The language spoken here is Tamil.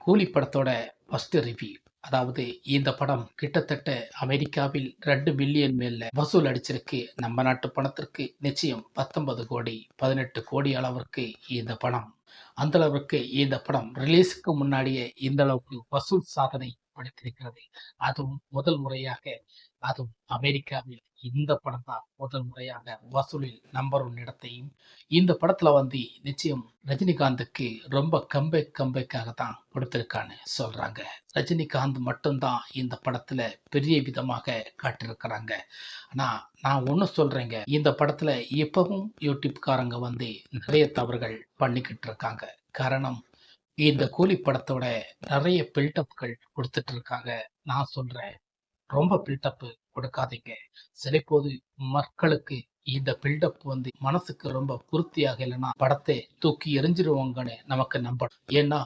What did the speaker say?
கூலி படத்தோட ஃபர்ஸ்ட் ரிவ்யூ. அதாவது இந்த படம் கிட்டத்தட்ட அமெரிக்காவில் 2 பில்லியன் மேல வசூல் அடிச்சிருக்கு. நம்ம நாட்டு பணத்திற்கு நிச்சயம் 19 கோடி 18 கோடி அளவிற்கு இந்த படம் அந்த அளவுக்கு இந்த படம் ரிலீஸுக்கு முன்னாடியே இந்த அளவுக்கு வசூல் சாதனை படைத்திருக்கிறது. அதுவும் முதல் முறையாக, அதுவும் அமெரிக்காவில் இந்த படம் தான் முதல் முறையாக வசூலில் நம்பர் 1 இடத்தையும் இந்த படத்துல நிச்சயம் ரஜினிகாந்துக்கு ரொம்ப கம்பேக்காக தான் கொடுத்திருக்கான்னு சொல்றாங்க. ரஜினிகாந்த் மட்டும்தான் இந்த படத்துல பெரிய விதமாக காட்டியிருக்கிறாங்க. ஆனா நான் ஒண்ணு சொல்றேங்க, இந்த படத்துல இப்பவும் யூடியூப்காரங்க நிறைய தவறுகள் பண்ணிக்கிட்டு இருக்காங்க. காரணம், இந்த கூலி படத்தோட நிறைய பில்டப்கள் கொடுத்துட்டு இருக்காங்க. நான் சொல்றேன், ரொம்ப பில்டப் கொடுக்காதீங்க. சிலப்போது மக்களுக்கு இந்த பில்டப் மனசுக்கு ரொம்ப பூர்த்தியாக இல்லைன்னா படத்தை தூக்கி எறிஞ்சிருவாங்கன்னு நமக்கு நம்பணும். ஏன்னா